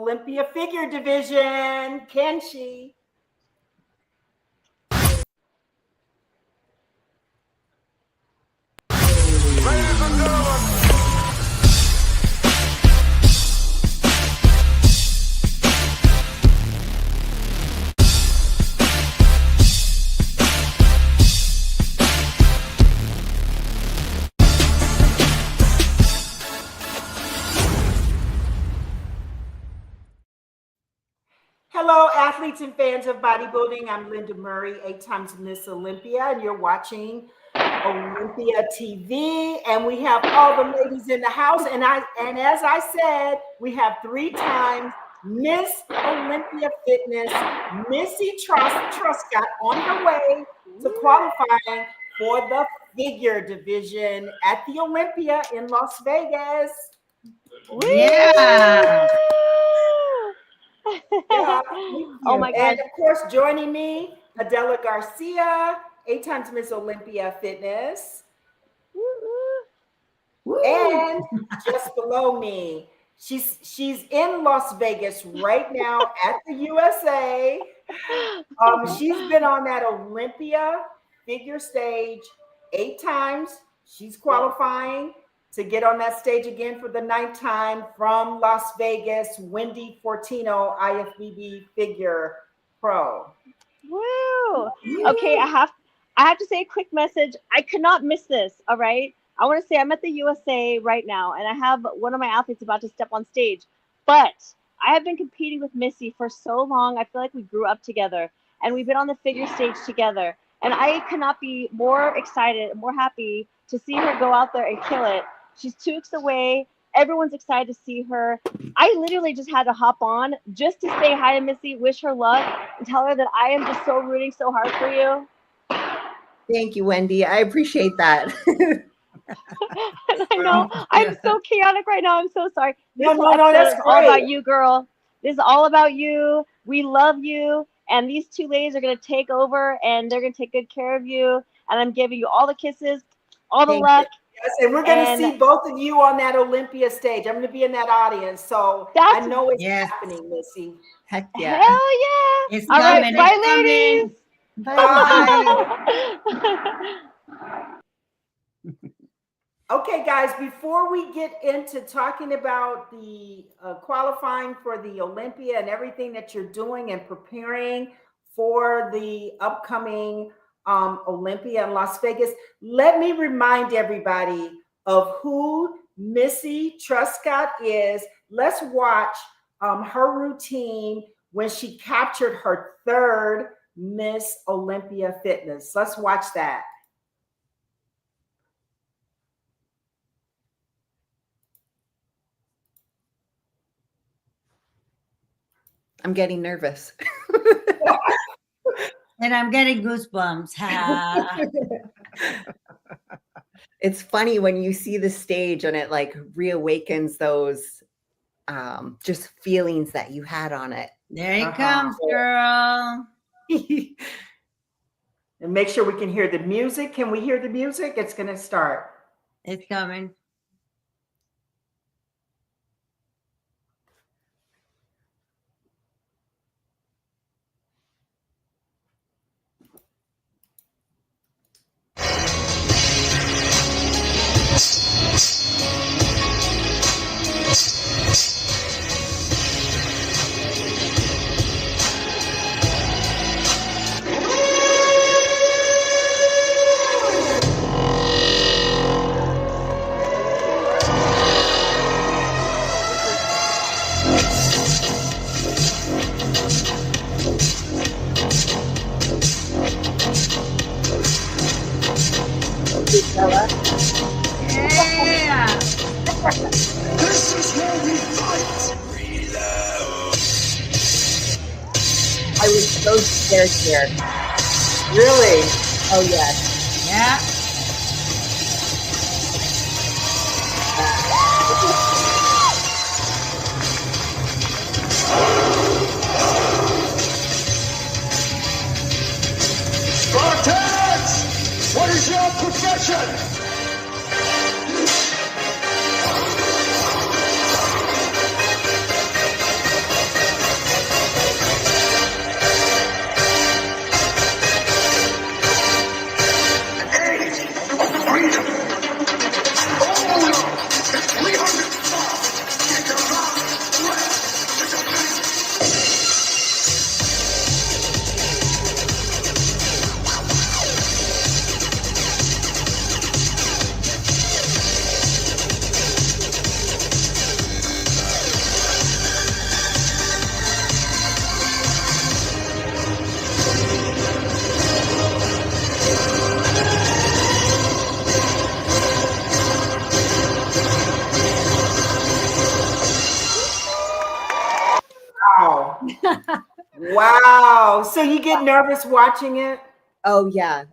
Olympia figure division. Can she? Ladies and gentlemen. Hello, athletes and fans of bodybuilding. I'm Lenda Murray, 8 times Miss Olympia, and you're watching Olympia TV. And we have all the ladies in the house. And as I said, we have 3 times Miss Olympia Fitness, Missy Truscott, on her way to qualifying for the figure division at the Olympia in Las Vegas. Yeah. Yeah. Oh my God. And of course, joining me, Adela Garcia, 8 times Miss Olympia Fitness. And just below me, she's in Las Vegas right now at the USA. She's been on that Olympia figure stage 8 times. She's qualifying to get on that stage again for the 9th time from Las Vegas, Wendy Fortino, IFBB Figure Pro. Woo! Okay, I have to say a quick message. I could not miss this, all right? I want to say I'm at the USA right now, and I have one of my athletes about to step on stage. But I have been competing with Missy for so long. I feel like we grew up together, and we've been on the figure stage together. And I could not be more excited, more happy to see her go out there and kill it. She's 2 weeks away. Everyone's excited to see her. I literally just had to hop on just to say hi to Missy, wish her luck, and tell her that I am just so rooting so hard for you. Thank you, Wendy. I appreciate that. I know. I'm so chaotic right now. I'm so sorry. This That's is all great. about you, girl. This is all about you. We love you. And these 2 ladies are going to take over, and they're going to take good care of you. And I'm giving you all the kisses, all the luck. Yes, and we're going to see both of you on that Olympia stage. I'm going to be in that audience, so I know it's happening, Missy. Heck yeah. Hell yeah. It's all coming. right, bye, ladies. Bye. Okay, guys, before we get into talking about the qualifying for the Olympia and everything that you're doing and preparing for the upcoming Olympia in Las Vegas, let me remind everybody of who Missy Truscott is. Let's watch her routine when she captured her 3rd Miss Olympia Fitness. Let's watch that. I'm getting nervous. And I'm getting goosebumps. It's funny when you see the stage and it like reawakens those just feelings that you had on it. There it comes, girl. And make sure we can hear the music. Can we hear the music? It's going to start. It's coming. Yeah. This is where we fight. Reload. I was so scared here. Really? Oh, yes. Yeah. Spartans! What is your profession? Wow. So you get nervous watching it? Oh yeah,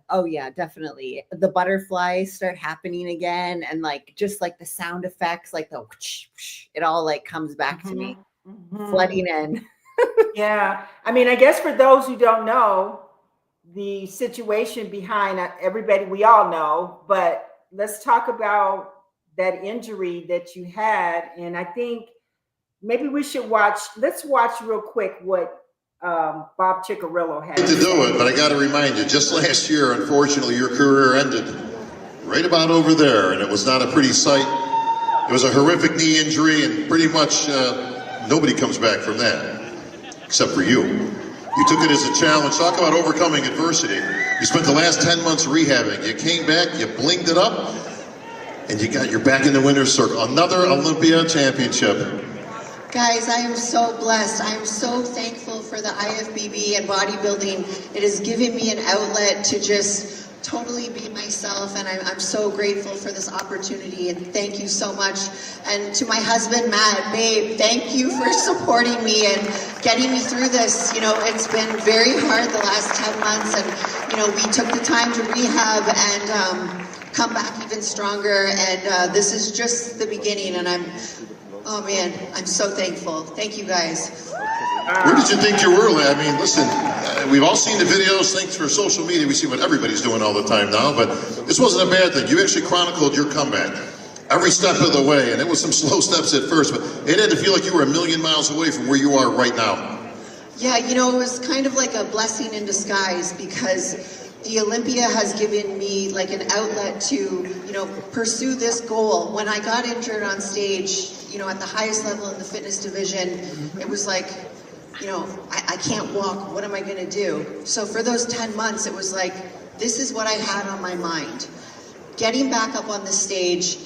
definitely. The butterflies start happening again, and like just like the sound effects, like the whoosh, whoosh, it all like comes back to me, flooding in. Yeah. I mean, I guess for those who don't know, the situation behind everybody, we all know, but let's talk about that injury that you had. And I think maybe we should let's watch real quick what Bob Ciccarello had to do it, but I got to remind you, just last year, unfortunately, your career ended right about over there, and it was not a pretty sight. It was a horrific knee injury, and pretty much nobody comes back from that, except for you. You took it as a challenge. Talk about overcoming adversity. You spent the last 10 months rehabbing. You came back, you blinged it up, and you're back in the winner's circle. Another Olympia championship. Guys, I am so blessed. I am so thankful for the IFBB and bodybuilding. It has given me an outlet to just totally be myself, and I'm so grateful for this opportunity, and thank you so much. And to my husband, Matt, babe, thank you for supporting me and getting me through this. You know, it's been very hard the last 10 months, and, you know, we took the time to rehab and come back even stronger, and this is just the beginning, and oh man, I'm so thankful. Thank you guys. Where did you think you were? I mean, listen, we've all seen the videos. Thanks for social media. We see what everybody's doing all the time now, but this wasn't a bad thing. You actually chronicled your comeback every step of the way, and it was some slow steps at first, but it had to feel like you were a million miles away from where you are right now. Yeah, you know, it was kind of like a blessing in disguise, because the Olympia has given me like an outlet to, you know, pursue this goal. When I got injured on stage, you know, at the highest level in the fitness division, it was like, you know, I can't walk, what am I gonna do? So for those 10 months, it was like, this is what I had on my mind. Getting back up on the stage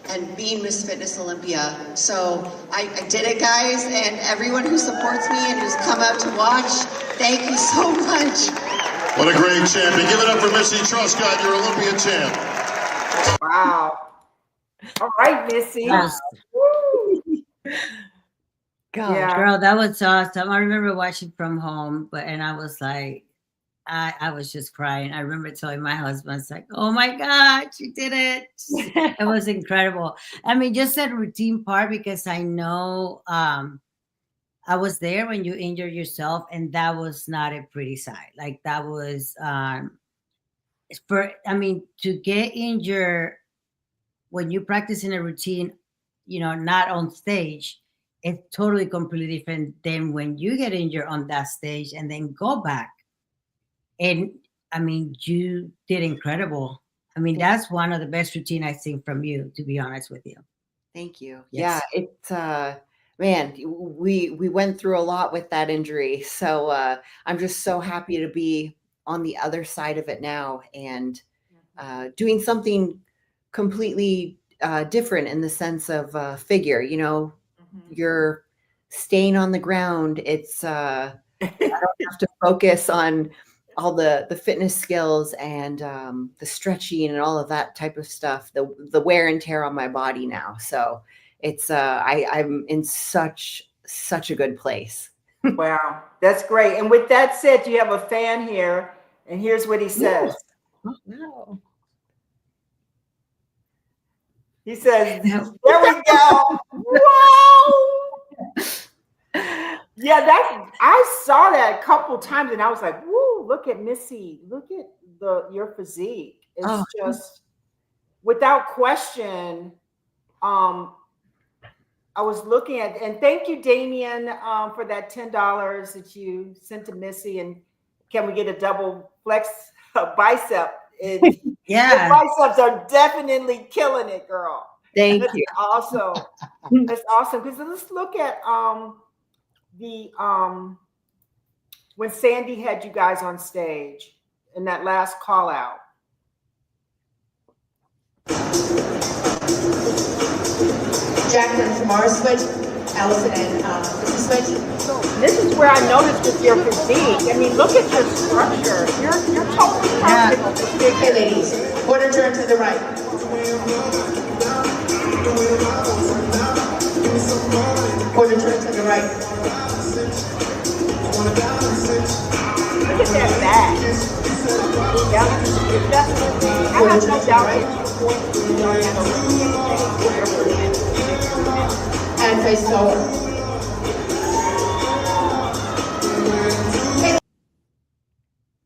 and being Miss Fitness Olympia. So I did it, guys, and everyone who supports me and who's come out to watch, thank you so much. What a great champion. Give it up for Missy Truscott, your Olympia champ. Wow. All right, Missy. Yes. God, Yeah. Girl, that was awesome. I remember watching from home, and I was like, I was just crying. I remember telling my husband, I was like, oh my God, you did it. It was incredible. I mean, just that routine part, because I know I was there when you injured yourself, and that was not a pretty sight. Like that was, to get injured when you practice in a routine, you know, not on stage, it's totally completely different than when you get injured on that stage and then go back. And I mean, you did incredible. I mean, that's one of the best routine I've seen from you, to be honest with you. thank you. Yes. Yeah, it's man, we went through a lot with that injury, so I'm just so happy to be on the other side of it now and doing something completely different in the sense of figure. You know, you're staying on the ground. It's I don't have to focus on all the fitness skills and the stretching and all of that type of stuff, the wear and tear on my body now. So it's I'm in such a good place. Wow, that's great. And with that said, you have a fan here, and here's what he says. Oh, no. He says, there we go. Wow. Yeah, I saw that a couple times, and I was like, woo, look at Missy. Look at your physique. It's just, without question, I was looking at, and thank you, Damien, for that $10 that you sent to Missy. And can we get a double flex bicep? Yeah. The biceps are definitely killing it, girl. Thank That's you. awesome. That's awesome. Because let's look at when Sandy had you guys on stage in that last call out. Jacqueline Samara switch, Allison and Mrs. Switch. This is where I noticed with your physique. I mean, look at your structure. You're totally perfect. Okay, ladies, quarter turn to the right. Quarter turn to the right. Look at that back. Yeah, it's definitely, I have no doubt that you're going to be on that Olympia stage. And face forward.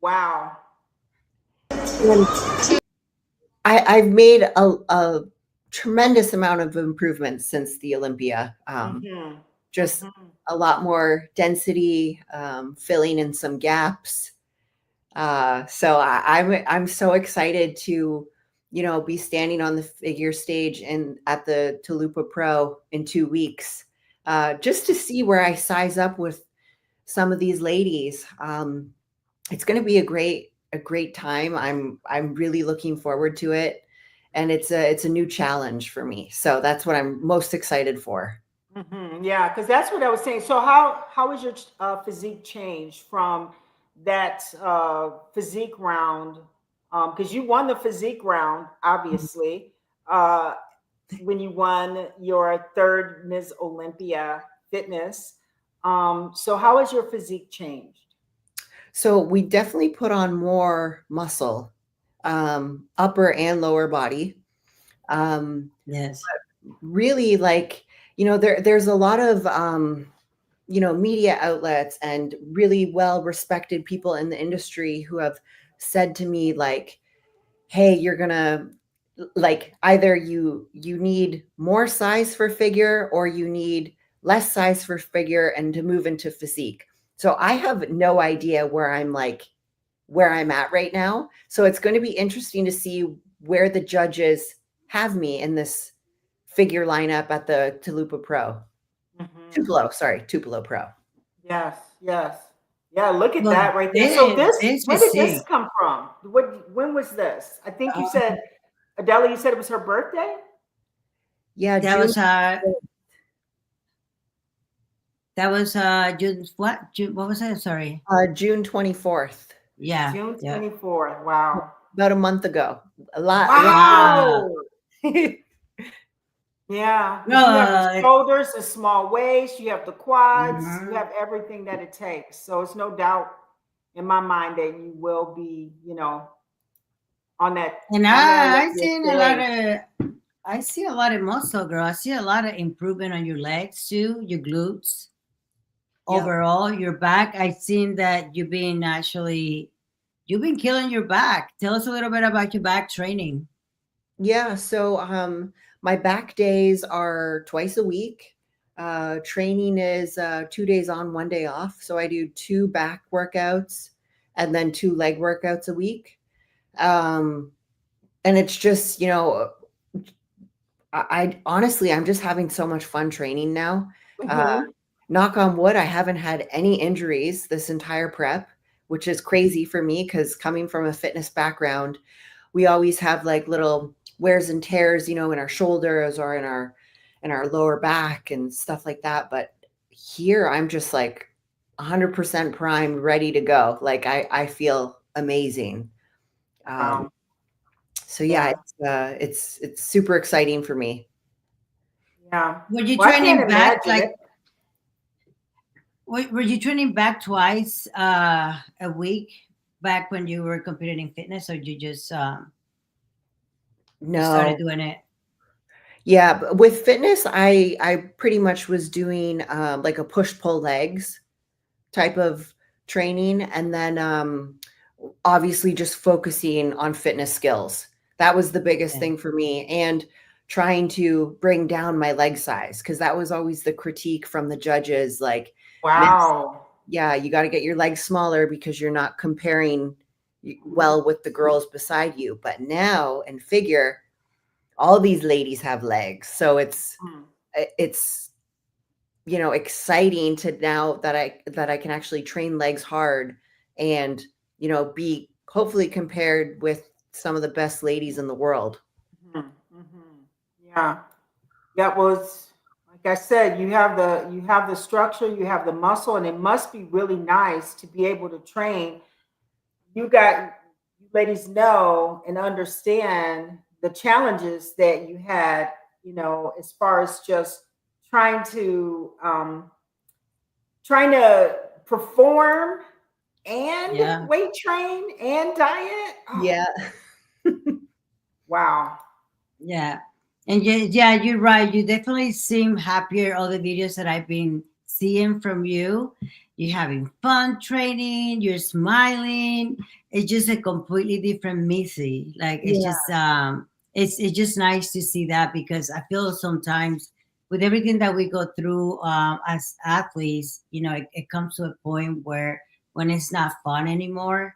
Wow. I've made a tremendous amount of improvements since the Olympia. Just a lot more density, filling in some gaps. So I'm so excited to, be standing on the figure stage and at the Olympia Pro in 2 weeks, just to see where I size up with some of these ladies. It's going to be a great time. I'm really looking forward to it, and it's a new challenge for me. So that's what I'm most excited for. Yeah, because that's what I was saying. So how has your physique changed from that physique round? Because you won the physique round, obviously, when you won your third Miss Olympia Fitness. So how has your physique changed? So we definitely put on more muscle, upper and lower body. Yes. Really, like, there's a lot of, media outlets and really well-respected people in the industry who have said to me, like, hey, you're gonna, like, either you need more size for figure or you need less size for figure and to move into physique. So I have no idea where I'm at right now. So it's going to be interesting to see where the judges have me in this figure lineup at the Olympia Pro. Tupelo Pro. Yes. Yeah, look at Well, that right there. So this where is did this sick. come from? When was this? I think you said, Adela, you said it was her birthday? Yeah, That was June what? June, what was that? Sorry. June 24th. Yeah. June Yeah. 24th. Wow. About a month ago. A lot. Wow. Yeah. You have the No, shoulders, the small waist, you have the quads, Mhm. you have everything that it takes. So it's no doubt in my mind that you will be, on that. And on that I Olympia seen a lot of I see a lot of muscle, girl. I see a lot of improvement on your legs too, your glutes. Yeah. Overall, your back. I've seen that you've been killing your back. Tell us a little bit about your back training. Yeah. So my back days are twice a week. Training is 2 days on, 1 day off. So I do 2 back workouts and then 2 leg workouts a week. And it's just, I honestly, I'm just having so much fun training now. Knock on wood, I haven't had any injuries this entire prep, which is crazy for me because coming from a fitness background, we always have like little wears and tears, in our shoulders or in our lower back and stuff like that. But here I'm just like 100% primed, ready to go. Like I feel amazing. So yeah, it's super exciting for me. Yeah. Were you Well, I can't training back imagine like? Were you training back twice a week back when you were competing in fitness, or you just No. started doing it? Yeah, but with fitness, I pretty much was doing like a push-pull legs type of training, and then obviously just focusing on fitness skills. That was the biggest thing for me, and trying to bring down my leg size because that was always the critique from the judges. Like, wow. yeah, you got to get your legs smaller because you're not comparing well with the girls beside you. But now in figure, all these ladies have legs, so it's exciting to now that I can actually train legs hard and be hopefully compared with some of the best ladies in the world. Yeah, that was, like I said, you have the structure, you have the muscle, and it must be really nice to be able to train. You ladies know and understand the challenges that you had, as far as just trying to perform and Yeah. weight train and diet. Oh, Yeah. wow. Yeah. And yeah, you're right. You definitely seem happier. All the videos that I've been seeing from you, you're having fun training, you're smiling. It's just a completely different Missy. Like it's Yeah. just it's just nice to see that, because I feel sometimes with everything that we go through as athletes, it comes to a point where when it's not fun anymore,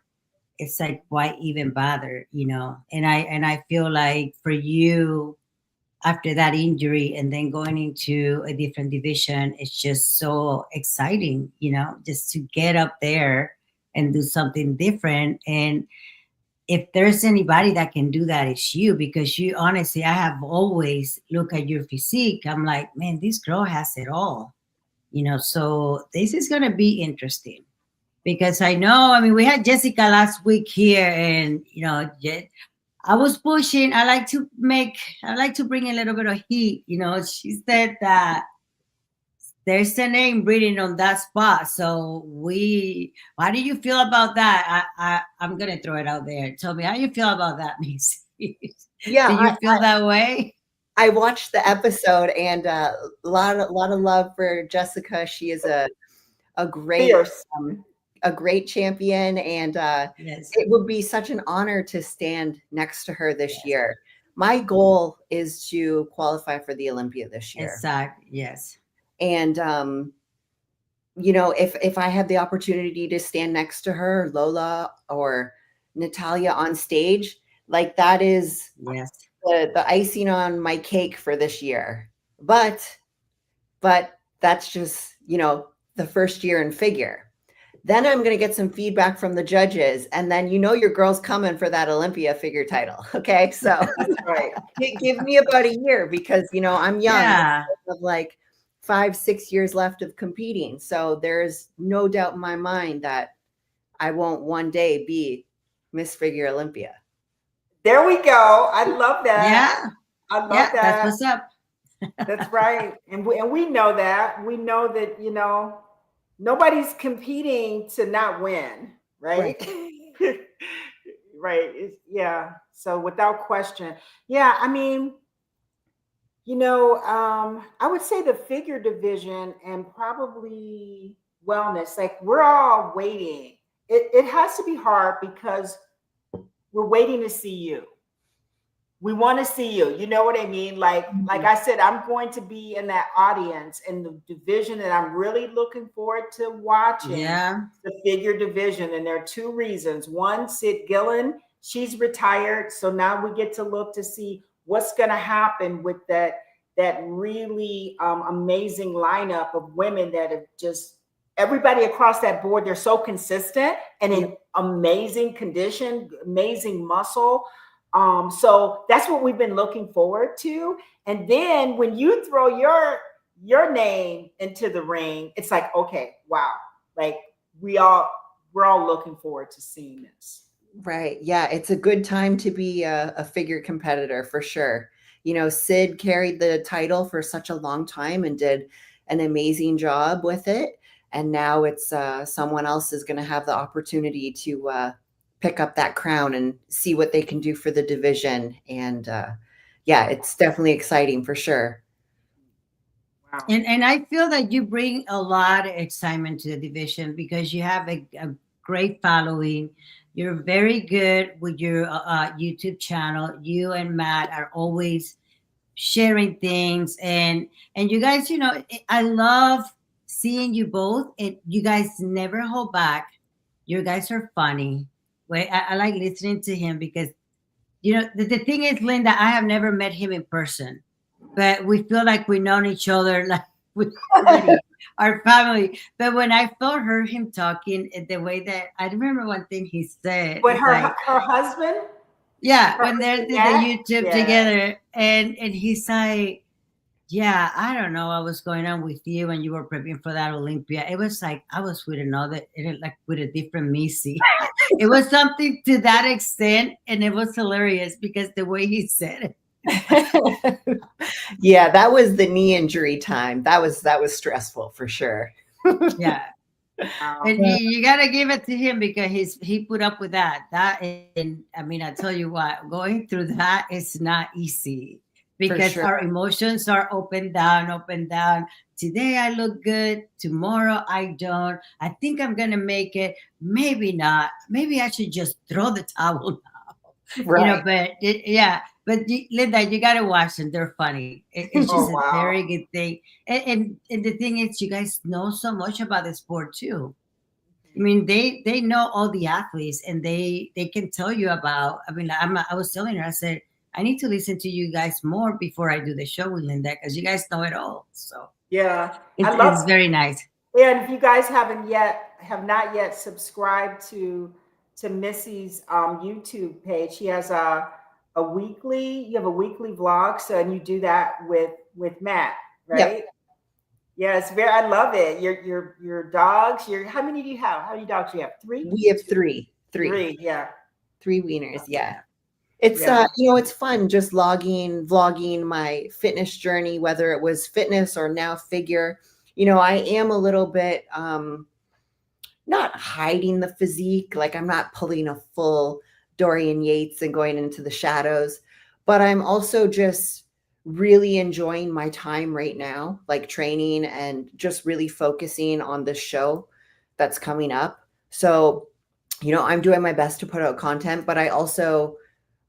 it's like, why even bother? And I feel like for you, after that injury and then going into a different division, it's just so exciting, just to get up there and do something different. And if there's anybody that can do that, it's you, because you honestly, I have always looked at your physique. I'm like, man, this girl has it all, so this is going to be interesting. Because I mean, we had Jessica last week here, and I was pushing. I like to bring a little bit of heat. She said that there's a name written on that spot. So how do you feel about that? I'm gonna throw it out there. Tell me how you feel about that, Missy. Yeah. Do you feel that way? I watched the episode, and a lot of love for Jessica. She is a great Fierce. A great champion, and Yes. it would be such an honor to stand next to her this year. My goal is to qualify for the Olympia this year. Exactly. Yes. And if I had the opportunity to stand next to her, Lola or Natalia on stage, like that is Yes. the icing on my cake for this year. But that's just, the first year in figure. Then I'm going to get some feedback from the judges, and then your girl's coming for that Olympia figure title. Okay, so That's right. give me about a year, because I'm young. Yeah. I have like 5-6 years left of competing, so there's no doubt in my mind that I won't one day be Miss Figure Olympia. There we go. I love that. Yeah. I love Yeah. that. That's what's up. That's right. And we know that. We know that, nobody's competing to not win, right? Right. Yeah. So without question. Yeah. I mean, I would say the figure division and probably wellness, like we're all waiting. It has to be hard because we're waiting to see you. We want to see you. You know what I mean? Like I said, I'm going to be in that audience in the division that I'm really looking forward to watching. Yeah. The figure division. And there are two reasons. One, Sid Gillen, she's retired. So now we get to look to see what's going to happen with that really amazing lineup of women that have just, everybody across that board, they're so consistent and in amazing condition, amazing muscle. So that's what we've been looking forward to. And then when you throw your name into the ring, it's like, okay, wow. Like we're all looking forward to seeing this. Right. Yeah. It's a good time to be a figure competitor for sure. Sid carried the title for such a long time and did an amazing job with it. And now it's someone else is going to have the opportunity to pick up that crown and see what they can do for the division. And it's definitely exciting for sure. Wow. And I feel that you bring a lot of excitement to the division because you have a great following. You're very good with your YouTube channel. You and Matt are always sharing things, and you guys, I love seeing you both. You guys never hold back. You guys are funny. I like listening to him because, the thing is, Linda, I have never met him in person, but we feel like we've known each other like we already our family. But when I heard him talking, the way that I remember one thing he said. But her husband? Yeah, when they did the YouTube Yeah. together, and he's like, yeah, I don't know what was going on with you when you were prepping for that Olympia. It was like I was with with a different Missy. It was something to that extent, and it was hilarious because the way he said it. Yeah, that was the knee injury time. That was stressful for sure. Yeah. And you gotta give it to him because he put up with that. And I mean, I tell you what, going through that is not easy because sure. our emotions are up and down, up and down. Today I look good, tomorrow I don't. I think I'm gonna make it, maybe not. Maybe I should just throw the towel now. Right. But Linda, you gotta watch them. They're funny. It's just a very good thing. And the thing is, you guys know so much about the sport too. I mean, they know all the athletes, and they can tell you about. I mean, I was telling her, I said, I need to listen to you guys more before I do the show with Linda because you guys know it all. So Yeah, it's very nice. And if you guys have not yet subscribed to Missy's YouTube page, she has a weekly vlog. So, and you do that with Matt, right? Yep. Yeah, it's I love it. Your dogs. How many do you have? How many dogs do you have? 3? We have three. Yeah. 3 wieners. Yeah. It's it's fun just vlogging my fitness journey, whether it was fitness or now figure. I am a little bit not hiding the physique, like I'm not pulling a full Dorian Yates and going into the shadows, but I'm also just really enjoying my time right now, like training and just really focusing on this show that's coming up. So, I'm doing my best to put out content, but I also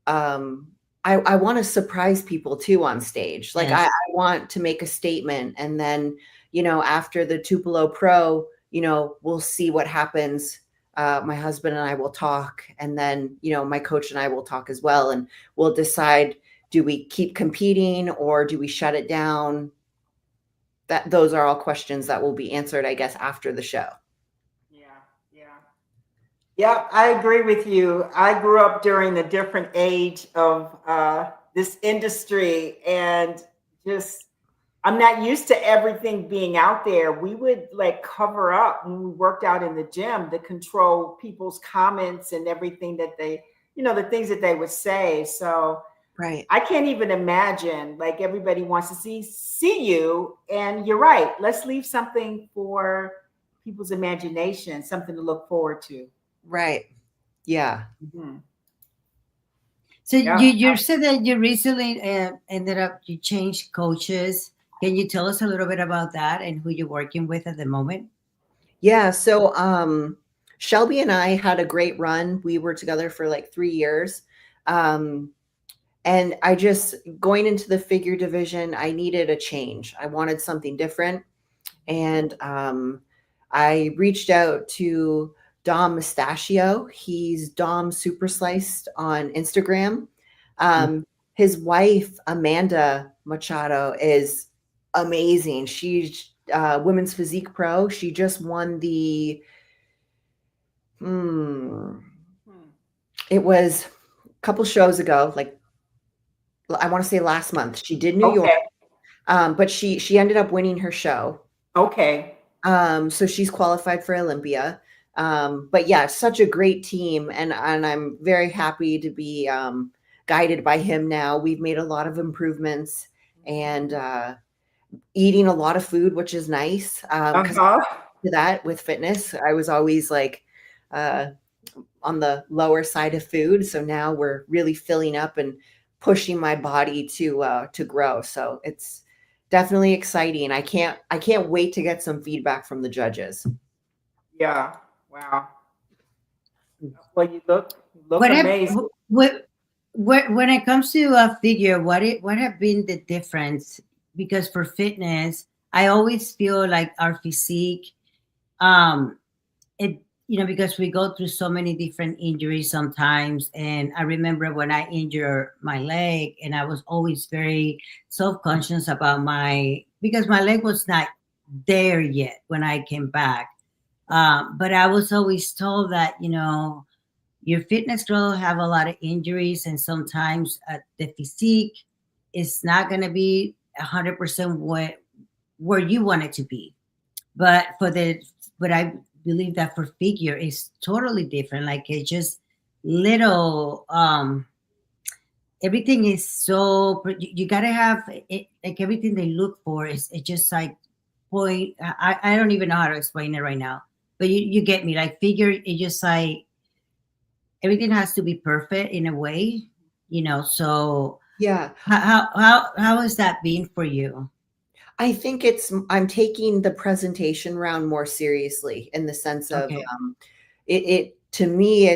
I want to surprise people too on stage. Like I want to make a statement, and then, after the Tupelo Pro, we'll see what happens. My husband and I will talk, and then, my coach and I will talk as well. And we'll decide, do we keep competing or do we shut it down? Those are all questions that will be answered, I guess, after the show. Yeah, I agree with you. I grew up during a different age of this industry, and I'm not used to everything being out there. We would cover up when we worked out in the gym to control people's comments and everything that they, the things that they would say. So right. I can't even imagine, everybody wants to see you, and you're right. Let's leave something for people's imagination, something to look forward to. Right. Yeah. Mm-hmm. So you said that you recently you changed coaches. Can you tell us a little bit about that and who you're working with at the moment? Yeah. So Shelby and I had a great run. We were together for 3 years. And I just, going into the figure division, I needed a change. I wanted something different. And I reached out to Dom Mustachio. He's Dom Super Sliced on Instagram. His wife, Amanda Machado, is amazing. She's Women's Physique Pro. She just won the, it was a couple shows ago, I want to say last month. She did New York, but she ended up winning her show. Okay. So she's qualified for Olympia. But yeah, such a great team, and I'm very happy to be guided by him now. We've made a lot of improvements and eating a lot of food, which is nice. To that with fitness, I was always on the lower side of food. So now we're really filling up and pushing my body to grow. So it's definitely exciting. I can't wait to get some feedback from the judges. Yeah. Wow. Well, you look amazing. When it comes to a figure, what have been the difference? Because for fitness, I always feel like our physique, because we go through so many different injuries sometimes. And I remember when I injured my leg, and I was always very self-conscious about because my leg was not there yet when I came back. But I was always told that, your fitness girl have a lot of injuries, and sometimes the physique is not going to be 100% where you want it to be. But I believe that for figure is totally different. It's just little, everything is so, you got to have it, everything they look for is just point. I don't even know how to explain it right now. but you get me. Like figure, it just like everything has to be perfect in a way, So Yeah. how has that been for you? I think I'm taking the presentation round more seriously in the sense of Okay. it to me,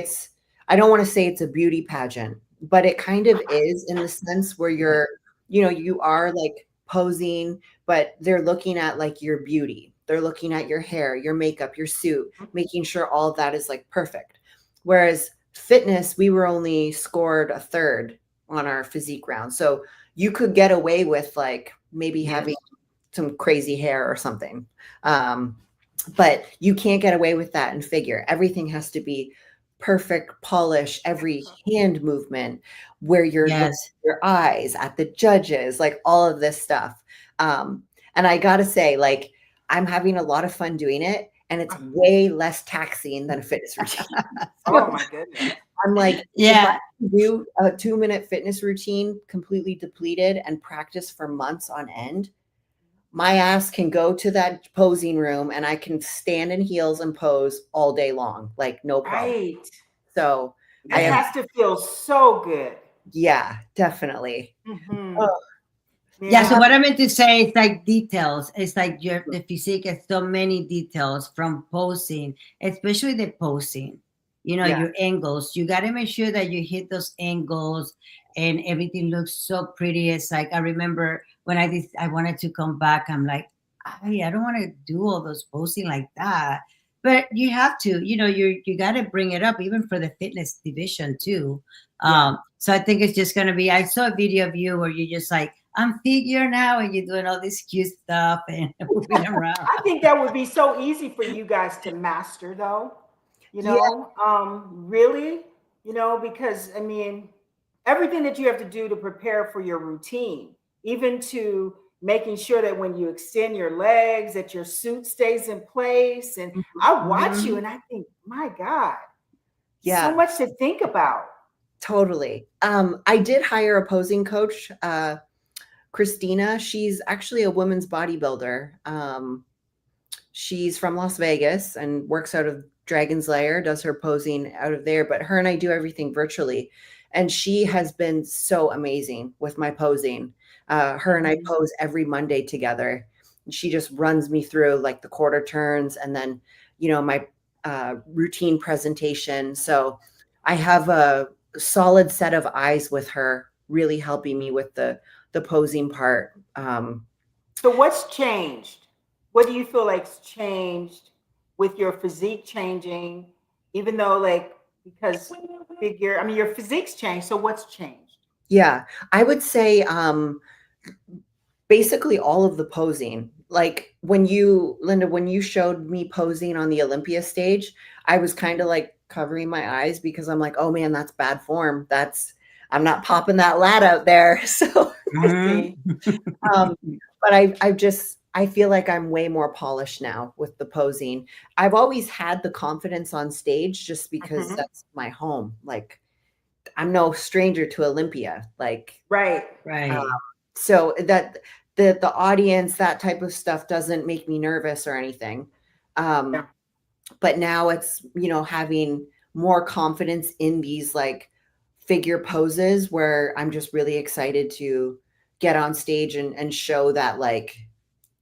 I don't want to say it's a beauty pageant, but it kind of is in the sense where you are like posing, but they're looking at like your beauty. They're looking at your hair, your makeup, your suit, making sure all of that is like perfect. Whereas fitness, we were only scored a third on our physique round. So you could get away with like maybe having some crazy hair or something. But you can't get away with that in figure. Everything has to be perfect polish, every hand movement, where you're looking at your eyes at the judges, like all of this stuff. And I gotta say, like, I'm having a lot of fun doing it, and it's way less taxing than a fitness routine. Oh my goodness. I'm like, Yeah. if I do a 2-minute fitness routine completely depleted and practice for months on end, my ass can go to that posing room and I can stand in heels and pose all day long, like no problem. Right. So It has to feel so good. yeah, definitely. Mhm. Oh, Yeah, so what I meant to say is like details. It's like the physique has so many details from posing, especially the posing. Your angles. You got to make sure that you hit those angles and everything looks so pretty. It's like I remember when I wanted to come back, I'm like, I don't want to do all those posing like that. But you have to, you got to bring it up even for the fitness division too. So I think it's just going to be, I saw a video of you where you just like, I'm figure now, and you're doing all this cute stuff and moving around. I think that would be so easy for you guys to master, though. Really, because I mean, everything that you have to do to prepare for your routine, even to making sure that when you extend your legs, that your suit stays in place. And I watch you, and I think, my God, so much to think about. Totally. I did hire a posing coach. Christina, she's actually a women's bodybuilder. She's from Las Vegas and works out of Dragon's Lair, does her posing out of there, but her and I do everything virtually. And she has been so amazing with my posing. Her and I pose every Monday together. And she just runs me through like the quarter turns and then, my routine presentation. So I have a solid set of eyes with her, really helping me with the posing part. So what's changed? What do you feel like's changed with your physique changing, even though because your physique's changed. So what's changed? Yeah, I would say basically all of the posing. Like Linda, when you showed me posing on the Olympia stage, I was kind of like covering my eyes because I'm like, oh man, that's bad form. I'm not popping that lat out there. So, but I feel like I'm way more polished now with the posing. I've always had the confidence on stage just because that's my home. Like I'm no stranger to Olympia. Like, right. So that the audience, that type of stuff doesn't make me nervous or anything. But now it's, having more confidence in these like figure poses where I'm just really excited to get on stage and show that like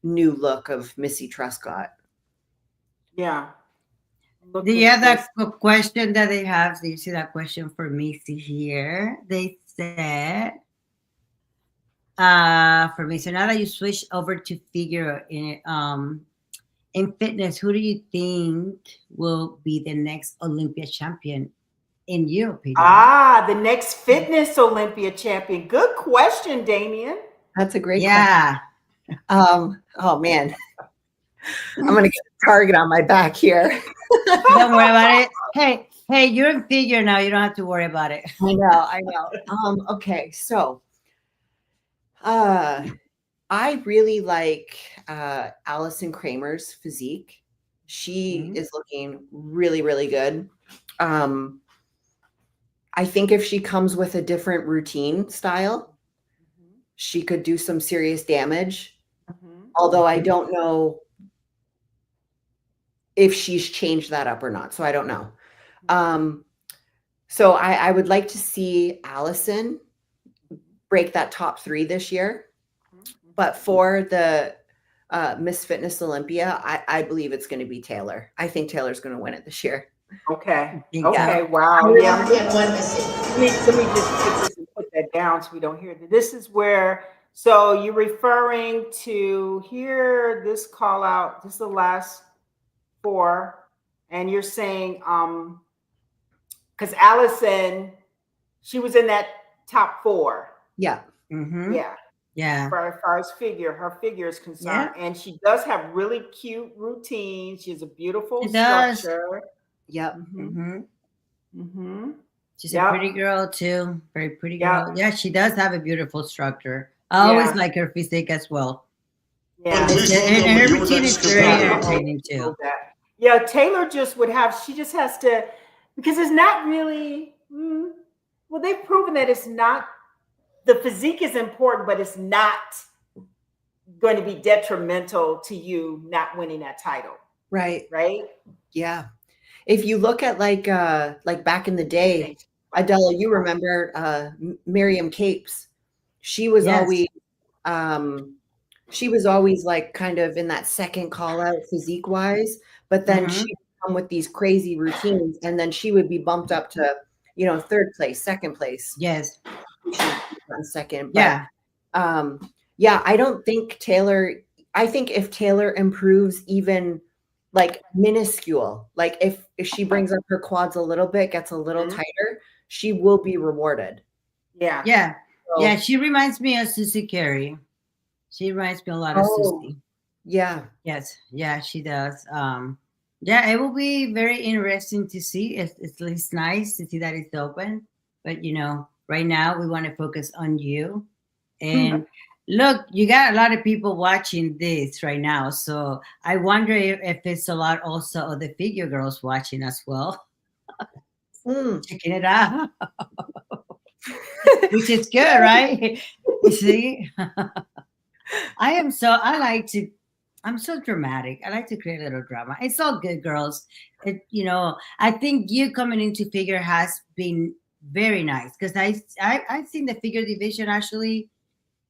new look of Missy Truscott. Yeah. Do you have that question that they have? Do you see that question for Missy here? They said, for me, so now that you switch over to figure in fitness, who do you think will be the next Olympia champion in your opinion? The next Fitness Olympia champion. Good question, Damien. That's a great question. Oh man, I'm gonna get a target on my back here. Don't worry about it. Hey, you're in figure now. You don't have to worry about it. I know. Okay, so I really like Allison Kramer's physique. She is looking really, really good. I think if she comes with a different routine style, she could do some serious damage. Although I don't know if she's changed that up or not. So I don't know. So I would like to see Allison break that top 3 this year. But for the Miss Fitness Olympia, I believe it's going to be Taylor. I think Taylor's going to win it this year. Okay. think Okay. so. Wow. Yeah. We have one missing. Let me just get this and put that down so we don't hear it. This is where, so you're referring to here, this call out, this is the last 4, and you're saying, because Allison, she was in that top 4. Yeah. Mhm. Yeah. Yeah. As far as her figure is concerned. And she does have really cute routines. She has a beautiful She does. structure. Yep. Mhm. Mm-hmm. She's Yep. a pretty girl too. Very pretty Yep. girl. Yeah, she does have a beautiful structure. I always Yeah. like her physique as well. Yeah. Please And welcome her your routine next is very competitor. entertaining too. Yeah, Taylor just would have, she just has to, because it's not really, well, they've proven that it's not, the physique is important, but it's not going to be detrimental to you not winning that title. Right. Right? Yeah. If you look at like back in the day, Adela, you remember Miriam Capes. She was Yes. always like kind of in that second call out physique wise, but then Mhm. she would come with these crazy routines, and then she would be bumped up to, 3rd place, 2nd place. Yes. She would be second. Yeah. But yeah, I don't think I think if Taylor improves even like minuscule, like if she brings up her quads a little bit, gets a little tighter, she will be rewarded. Yeah. Yeah. So, Yeah. She reminds me of Susie Carey. She reminds me a lot of Susie. Yeah. Yes. Yeah, she does. Yeah, it will be very interesting to see. It's nice to see that it's open, but right now we want to focus on you. And look, you got a lot of people watching this right now, so I wonder if it's a lot also of the figure girls watching as well, checking it out, which is good, right? You see, I'm so dramatic. I like to create a little drama. It's all good, girls. I think you coming into figure has been very nice because I've seen the figure division actually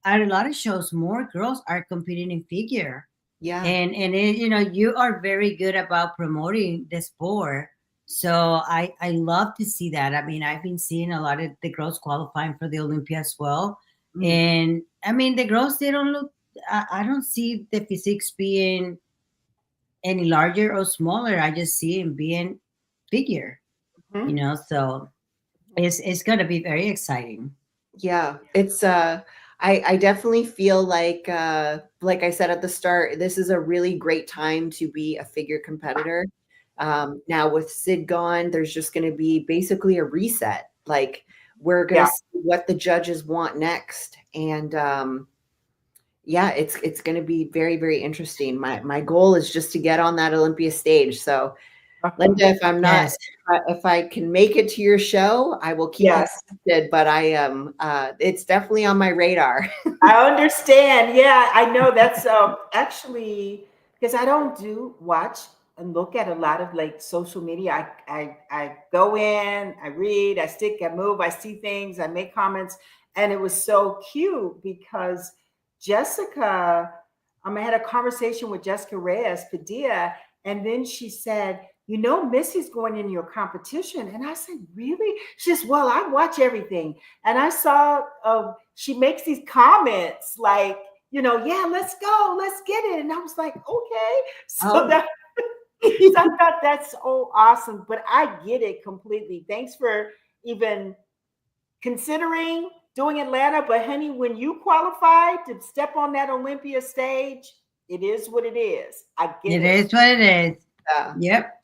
at a lot of shows. More girls are competing in figure. Yeah. And you are very good about promoting the sport. So I love to see that. I mean, I've been seeing a lot of the girls qualifying for the Olympia as well. And I mean, the girls, they don't look, I don't see the physiques being any larger or smaller. I just see them being figure, so it's going to be very exciting. Yeah, it's I definitely feel like I said at the start, this is a really great time to be a figure competitor. Now with Sid gone, there's just going to be basically a reset. Like we're going to see what the judges want next, and it's going to be very, very interesting. My goal is just to get on that Olympia stage. So Linda, if I'm not, if I can make it to your show, I will keep you posted, but I am, it's definitely on my radar. I understand. Yeah, I know that's actually, because I don't watch and look at a lot of like social media. I go in, I read, I stick, I move, I see things, I make comments. And it was so cute because Jessica, I had a conversation with Jessica Reyes Padilla, and then she said, Missy's going in your competition. And I said, really? She says, well, I watch everything. And I saw she makes these comments like, yeah, let's go, let's get it. And I was like, okay. So I thought that's so awesome, but I get it completely. Thanks for even considering doing Atlanta. But honey, when you qualified to step on that Olympia stage, it is what it is. I get it. It is what it is. Yep.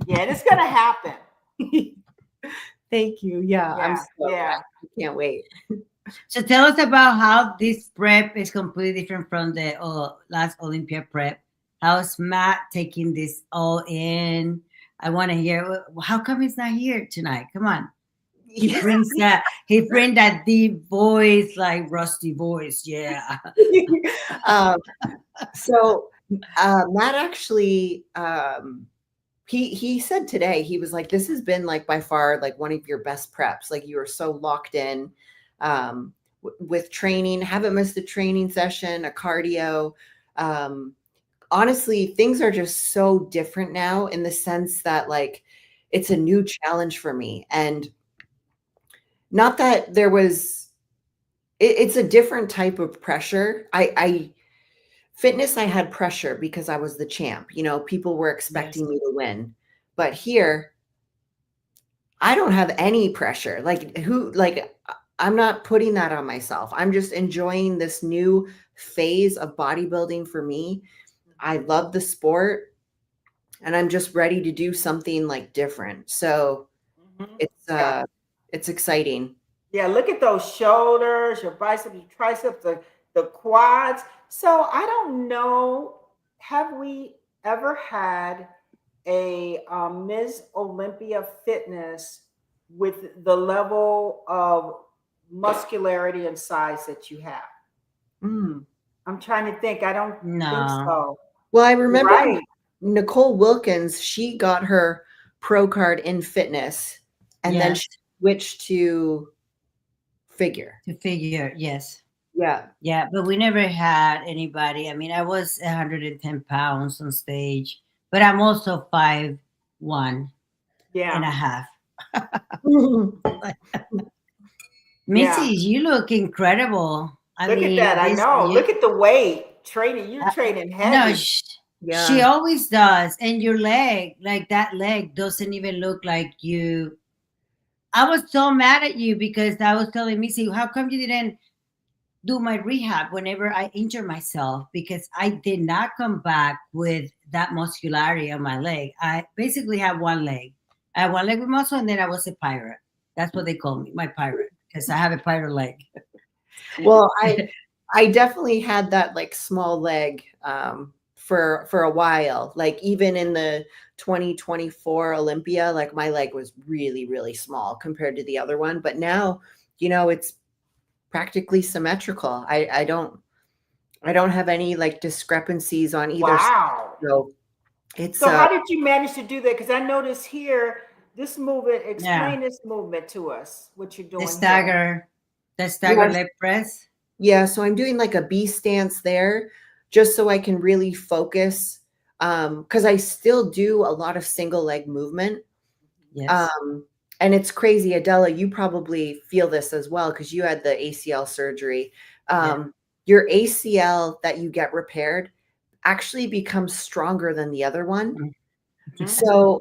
Yeah, and it's gonna happen. Thank you. Yeah, I'm so glad. I can't wait. So tell us about how this prep is completely different from the last Olympia prep. How's Matt taking this all in? I want to hear. How come he's not here tonight? Come on. He brings that deep voice, like rusty voice. Yeah. So Matt actually he said today, he was like, this has been like by far like one of your best preps. Like you were so locked in with training, haven't missed a training session, a cardio. Honestly, things are just so different now in the sense that like it's a new challenge for me. And not that there was, it's a different type of pressure. Fitness, I had pressure because I was the champ. You know, people were expecting me to win. But here, I don't have any pressure. I'm not putting that on myself. I'm just enjoying this new phase of bodybuilding for me. I love the sport and I'm just ready to do something like different. So it's exciting. Yeah, look at those shoulders, your biceps, your triceps, the quads. So I don't know, have we ever had a Ms. Olympia Fitness with the level of muscularity and size that you have? I'm trying to think. I don't think so. Well, I remember Nicole Wilkins, she got her pro card in fitness and then she switched to figure. Yes. Yeah. But we never had anybody. I mean, I was 110 pounds on stage, but I'm also 5'1" and a half. Missy, you look incredible. Look at that. I know. Look at the weight training. You're training heavy. No, she always does. And your leg, like that leg doesn't even look like you. I was so mad at you because I was telling Missy, how come you didn't do my rehab whenever I injure myself? Because I did not come back with that muscularity on my leg. I basically have one leg. I have one leg with muscle, and then I was a pirate. That's what they call me, my pirate, because I have a pirate leg. Well, I definitely had that like small leg for a while. Like even in the 2024 Olympia, like my leg was really, really small compared to the other one. But now, you know, it's practically symmetrical. I don't have any like discrepancies on either side. So how did you manage to do that? Because I noticed here this movement. Explain this movement to us. What you're doing? The stagger leg press. Yeah, so I'm doing like a B stance there, just so I can really focus. Because I still do a lot of single leg movement. Yes. And it's crazy, Adela, you probably feel this as well because you had the ACL surgery. Your ACL that you get repaired actually becomes stronger than the other one. So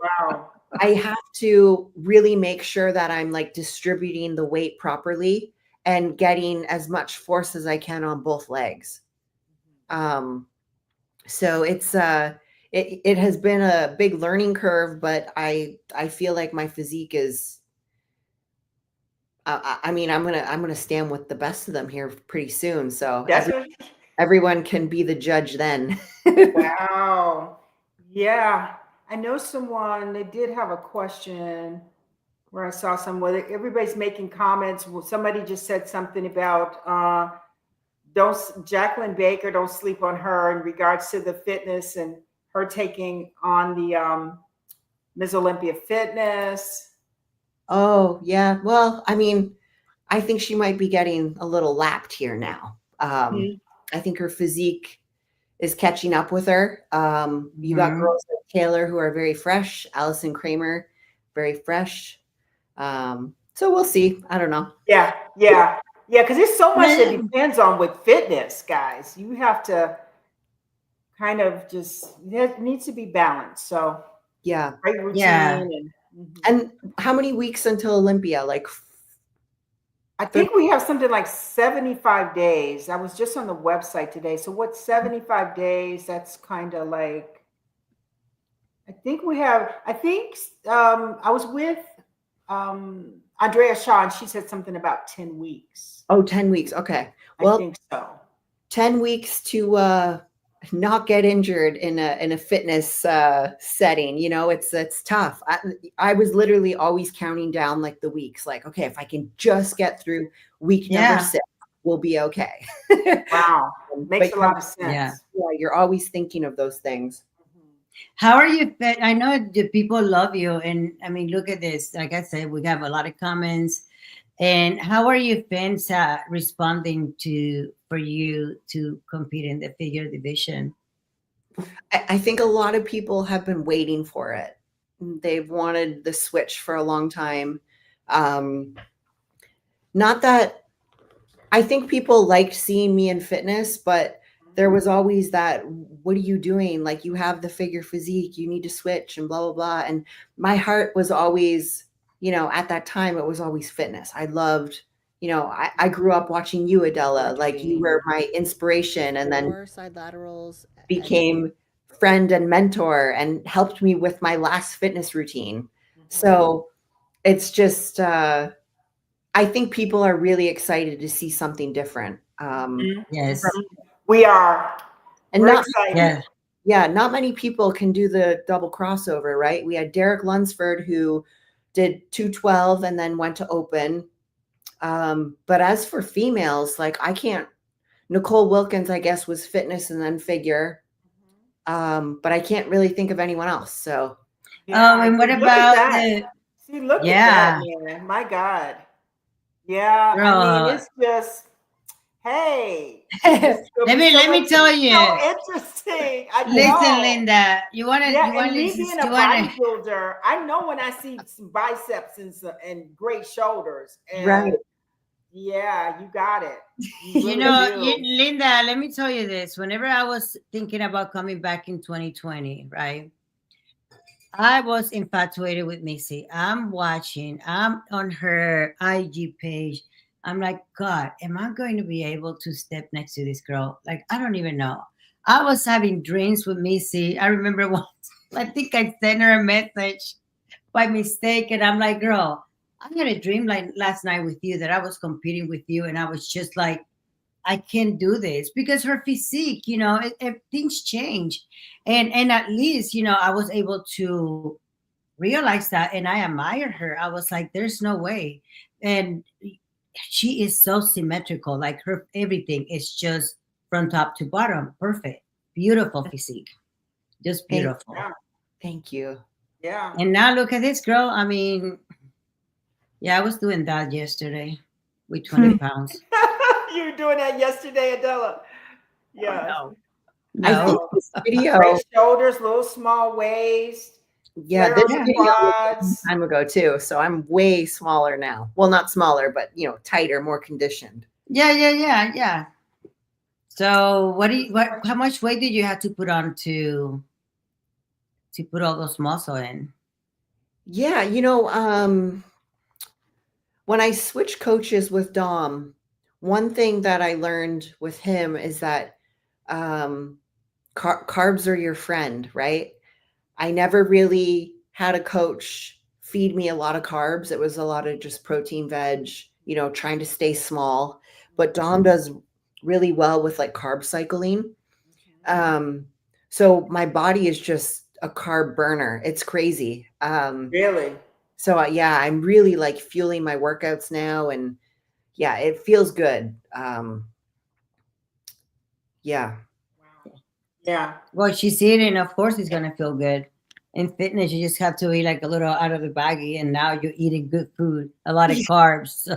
I have to really make sure that I'm like distributing the weight properly and getting as much force as I can on both legs. So it's it has been a big learning curve, but I feel like my physique is, I mean, I'm going to stand with the best of them here pretty soon. So everyone can be the judge then. Wow. Yeah. I know someone, they did have a question where I saw someone, everybody's making comments. Somebody just said something about, Jacqueline Baker, don't sleep on her in regards to the fitness and her taking on the Ms. Olympia Fitness. Oh, yeah. Well, I mean, I think she might be getting a little lapped here now. I think her physique is catching up with her. You got girls like Taylor who are very fresh, Allison Kramer, very fresh. So we'll see. I don't know. Yeah. Because there's so much that depends on with fitness, guys. You have to kind of it needs to be balanced. So great routine. And how many weeks until Olympia? Like, I think we have something like 75 days. I was just on the website today. So what's 75 days? That's kind of like, I was with Andrea Shaw, and she said something about 10 weeks. Oh, 10 weeks. Okay. Well, I think so. 10 weeks to not get injured in a fitness setting. You know, it's tough. I was literally always counting down like the weeks, like, okay, if I can just get through week number 6, we'll be okay. Wow. Makes a lot of sense. Yeah, you're always thinking of those things. How are you? I know the people love you, and I mean, look at this. Like I said, we have a lot of comments. And how are your fans responding to for you to compete in the figure division? I think a lot of people have been waiting for it. They've wanted the switch for a long time. Not that I think people liked seeing me in fitness, but there was always that, what are you doing? Like, you have the figure physique, you need to switch and blah, blah, blah. And my heart was always, at that time, it was always fitness. I loved, I grew up watching you, Adela, like you were my inspiration, and then side laterals became friend and mentor and helped me with my last fitness routine. So it's just, I think people are really excited to see something different. Yes, We are. And We're not excited. not many people can do the double crossover, right? We had Derek Lunsford, who did 212 and then went to open. But as for females, like, I can't. Nicole Wilkins, I guess, was fitness and then figure. But I can't really think of anyone else. So and what look at about that. See, look at that, man. My God. Yeah, I mean, it's just, hey. let me tell you. So interesting. I Listen, know. Linda, you want to? Yeah, you want and me being a bodybuilder, I know when I see some biceps and great shoulders. And right. Yeah, you got it. You know, Linda, let me tell you this. Whenever I was thinking about coming back in 2020, right? I was infatuated with Missy. I'm on her IG page. I'm like, God, am I going to be able to step next to this girl? Like, I don't even know. I was having dreams with Missy. I remember once, I think I sent her a message by mistake. And I'm like, girl, I had a dream like last night with you that I was competing with you. And I was just like, I can't do this, because her physique, things change. And at least, I was able to realize that, and I admire her. I was like, there's no way. And she is so symmetrical. Like, her everything is just from top to bottom. Perfect. Beautiful physique. Just beautiful. Thank you. Yeah. And now look at this girl. I mean, yeah, I was doing that yesterday with 20 pounds. You were doing that yesterday, Adela. Yeah. Oh, no. I think this video, great shoulders, little small waist. Yeah, this video was a time ago too. So I'm way smaller now. Well, not smaller, but tighter, more conditioned. Yeah. So how much weight did you have to put on to put all those muscle in? Yeah, when I switched coaches with Dom, one thing that I learned with him is that carbs are your friend, right? I never really had a coach feed me a lot of carbs. It was a lot of just protein, veg, trying to stay small. But Dom does really well with like carb cycling. So my body is just a carb burner. It's crazy. Really? So yeah, I'm really like fueling my workouts now, and yeah, it feels good. Yeah. Yeah. Well, she's eating, of course it's gonna feel good. In fitness, you just have to eat like a little out of the baggie, and now you're eating good food, a lot of carbs. So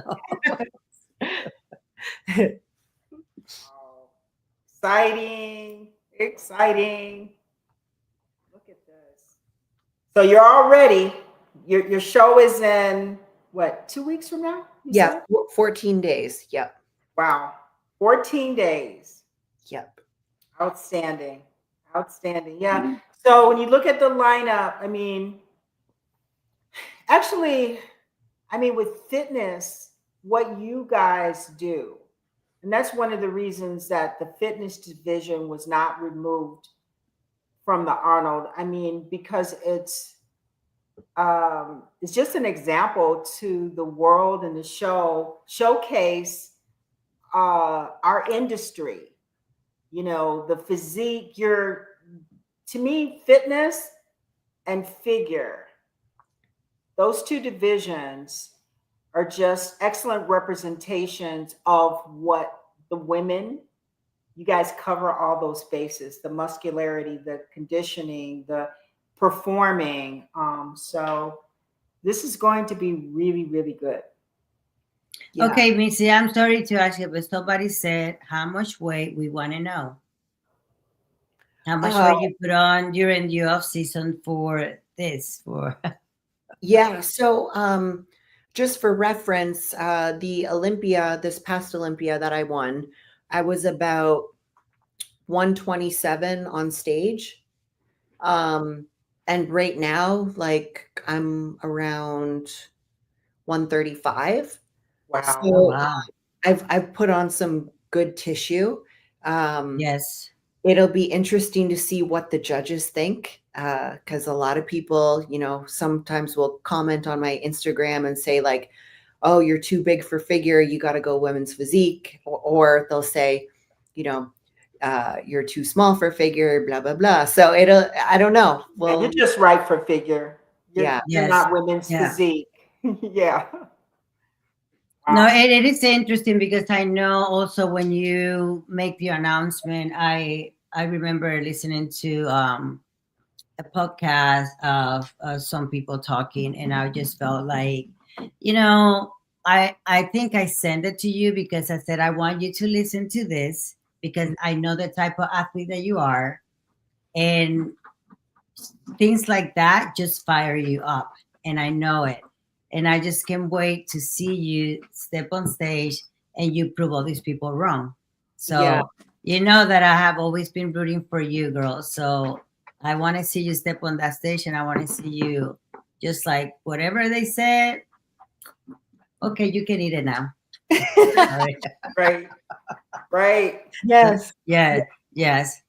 exciting. Look at this. So you're all ready. Your show is in what, 2 weeks from now? Yeah, 14 days. Yep. Wow. 14 days. Yep. Outstanding. Yeah. Mm-hmm. So when you look at the lineup, I mean, with fitness, what you guys do, and that's one of the reasons that the fitness division was not removed from the Arnold. I mean, because it's just an example to the world and the showcase our industry. The physique, to me, fitness and figure, those two divisions are just excellent representations of what the women, you guys cover all those bases, the muscularity, the conditioning, the performing. So this is going to be really, really good. Yeah. Okay, Missy, I'm sorry to ask you, but somebody said how much weight we want to know. How much weight you put on during the off season for this? Yeah. So just for reference, the Olympia, this past Olympia that I won, I was about 127 on stage. And right now, like I'm around 135. Wow. So Wow. I've put on some good tissue. Yes. It'll be interesting to see what the judges think, because a lot of people, you know, sometimes will comment on my Instagram and say like, oh, you're too big for figure, you got to go women's physique, or they'll say, you know, you're too small for figure, blah, blah, blah. So I don't know. Well, you're just right for figure. You're Yes. not women's physique. Yeah. No, it is interesting because I know also when you make the announcement, I remember listening to a podcast of some people talking, and I just felt like, you know, I think I sent it to you because I said I want you to listen to this because I know the type of athlete that you are, and things like that just fire you up, and I know it. And I just can't wait to see you step on stage and you prove all these people wrong. So, Yeah. you know that I have always been rooting for you, girl. So I want to see you step on that stage and I want to see you just like whatever they said. Okay, you can eat it now. Right. Right. yes. Yes.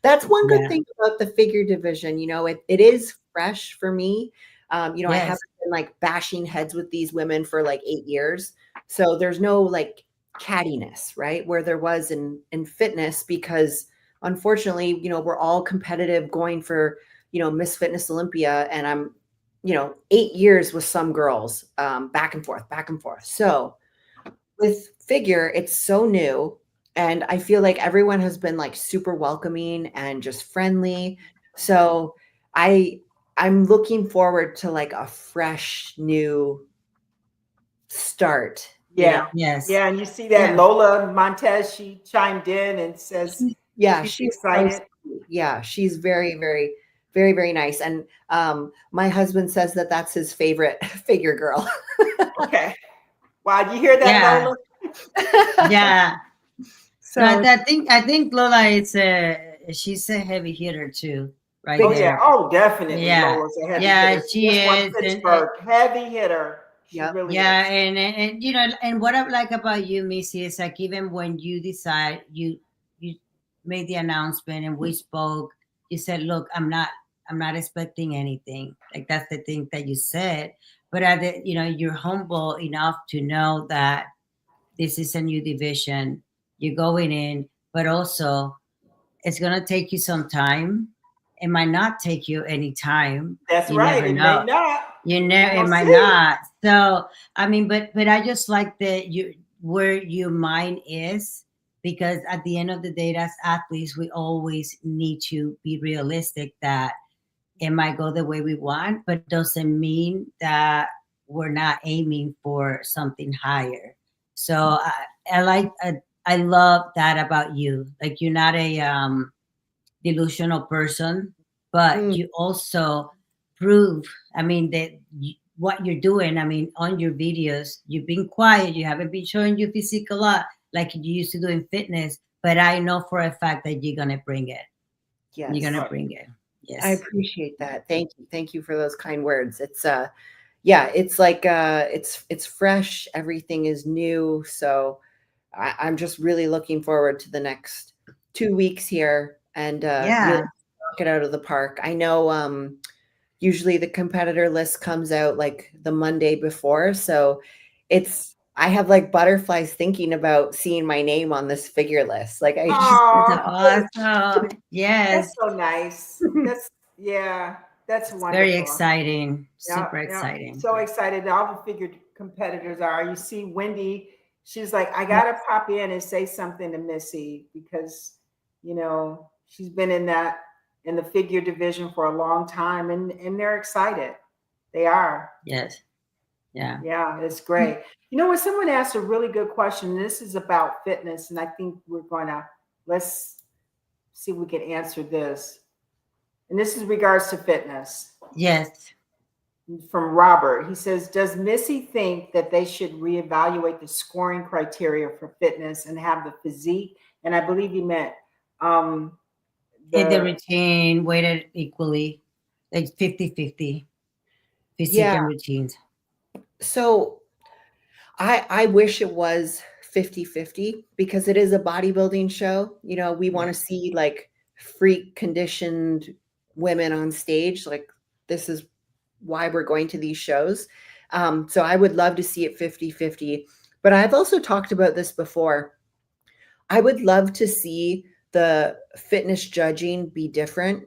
That's one good Yeah. thing about the figure division. You know, it is fresh for me. You know, I Yes. haven't been like bashing heads with these women for like 8 years. So there's no like cattiness, right? Where there was in fitness, because unfortunately, you know, we're all competitive going for, you know, Miss Fitness Olympia. And I'm, you know, 8 years with some girls, back and forth, back and forth. So with figure, it's so new. And I feel like everyone has been like super welcoming and just friendly. So I'm looking forward to like a fresh new start. you Yeah. know? Yes. Yeah. And you see that Yeah. Lola Montez, she chimed in and says, Yeah, she's she's excited. so sweet. Yeah, she's very, very, very, very nice. And my husband says that that's his favorite figure girl. Okay. Wow. You hear that, Yeah. Lola? Yeah. So But I think Lola is she's a heavy hitter too, right Oh, there. yeah. Oh, definitely. Yeah. Lola's a heavy Yeah, hitter. she just won is. Pittsburgh. Heavy hitter. She Yep. really Yeah, is. and you know, and what I like about you, Missy, is like even when you decide you made the announcement and we spoke, you said, "Look, I'm not expecting anything." Like that's the thing that you said, but you know, you're humble enough to know that this is a new division. You're going in, but also it's gonna take you some time. It might not take you any time. That's You right. never It know. may not. You know, it We'll might see. not. So I mean, but I just like that you where your mind is, because at the end of the day, as athletes, we always need to be realistic that it might go the way we want, but doesn't mean that we're not aiming for something higher. So I love that about you. Like you're not a delusional person, but you also prove, I mean, that what you're doing, I mean, on your videos, you've been quiet, you haven't been showing your physique a lot like you used to do in fitness, but I know for a fact that you're going to bring it. yes. You're going to bring it. Yes. I appreciate that. Thank you. Thank you for those kind words. It's yeah, it's like it's fresh, everything is new. So I'm just really looking forward to the next 2 weeks here and Yeah. really knock it out of the park. I know usually the competitor list comes out like the Monday before. So I have like butterflies thinking about seeing my name on this figure list. Like I just Aw, Awesome. Yes. that's so nice. That's wonderful. Very exciting. Yeah, Super yeah. exciting. So excited. All the figured competitors are. You see Wendy She's like, I gotta pop in and say something to Missy because, you know, she's been in the figure division for a long time, and they're excited. They are. Yes. Yeah. Yeah, it's great. You know, when someone asked a really good question, this is about fitness, and I think let's see if we can answer this. And this is regards to fitness. Yes. From Robert. He says, does Missy think that they should reevaluate the scoring criteria for fitness and have the physique? And I believe he meant the routine weighted equally, like 50-50. Physique and routines. So I wish it was 50-50 because it is a bodybuilding show. You know, we want to see like freak conditioned women on stage. Like this is why we're going to these shows. So I would love to see it 50-50, but I've also talked about this before. I would love to see the fitness judging be different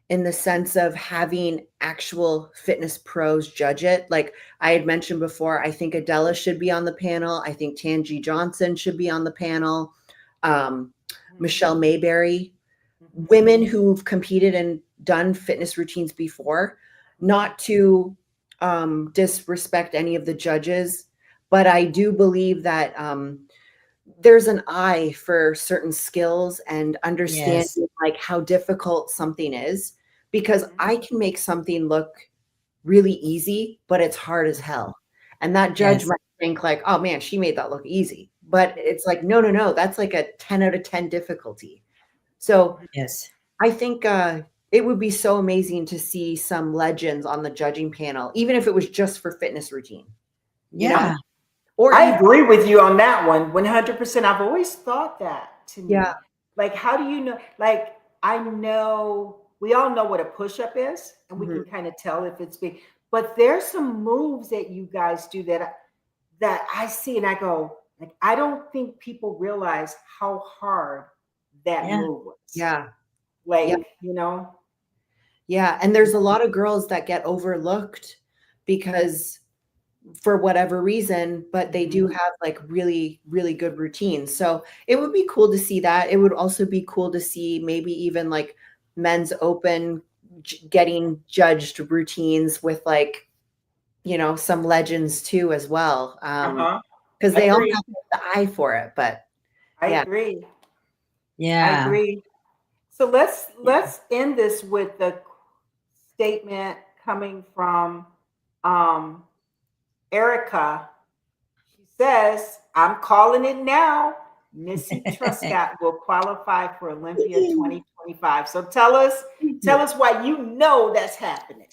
in the sense of having actual fitness pros judge it. Like I had mentioned before, I think Adela should be on the panel. I think Tangi Johnson should be on the panel. Michelle Mayberry, women who've competed and done fitness routines before, not to disrespect any of the judges, but I do believe that there's an eye for certain skills and understanding like how difficult something is, because I can make something look really easy, but it's hard as hell. And that judge might think like, oh man, she made that look easy. But it's like, no, that's like a 10 out of 10 difficulty. So I think it would be so amazing to see some legends on the judging panel, even if it was just for fitness routine. You know? Or I agree with you on that one, 100%. I've always thought that to me. Yeah. Like, how do you know? Like, I know we all know what a push-up is, and we can kind of tell if it's big. But there's some moves that you guys do that I see, and I go, like, I don't think people realize how hard that move was. Yeah. Like, you know. Yeah, and there's a lot of girls that get overlooked because for whatever reason, but they do have like really, really good routines. So it would be cool to see that. It would also be cool to see maybe even like men's open getting judged routines with like, you know, some legends too as well. Because they all have the eye for it, but I agree. Yeah. I agree. So let's end this with the statement coming from Erica. She says, I'm calling it now. Missy Truscott will qualify for Olympia 2025. So tell us why you know that's happening.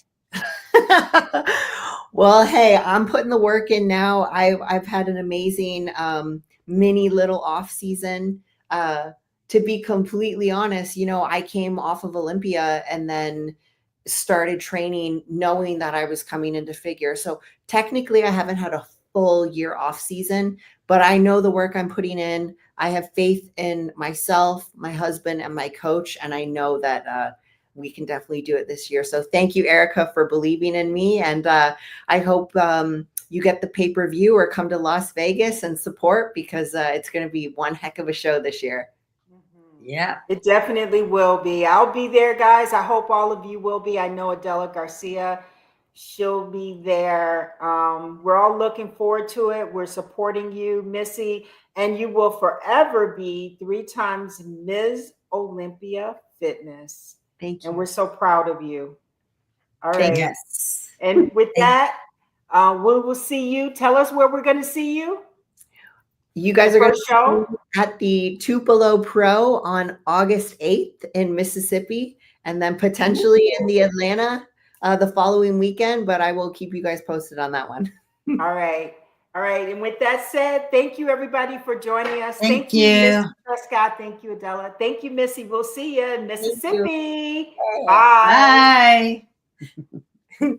Well, hey, I'm putting the work in now. I've had an amazing mini little off season. To be completely honest, you know, I came off of Olympia and then started training knowing that I was coming into figure. So technically I haven't had a full year off season, but I know the work I'm putting in. I have faith in myself, my husband, and my coach. And I know that we can definitely do it this year. So thank you, Erica, for believing in me. And I hope you get the pay-per-view or come to Las Vegas and support, because it's going to be one heck of a show this year. Yeah, it definitely will be. I'll be there, guys. I hope all of you will be. I know Adela Garcia, she'll be there. We're all looking forward to it. We're supporting you, Missy, and you will forever be 3 times Ms. Olympia Fitness. Thank you. And we're so proud of you. All right. Yes. And with that, we will see you. Tell us where we're going to see you. You guys are going to show at the Tupelo Pro on August 8th in Mississippi, and then potentially in the Atlanta the following weekend, but I will keep you guys posted on that one. All right. All right. And with that said, thank you everybody for joining us. Thank you. Missy Truscott. Thank you, Adela. Thank you, Missy. We'll see you in Mississippi. Bye. Bye.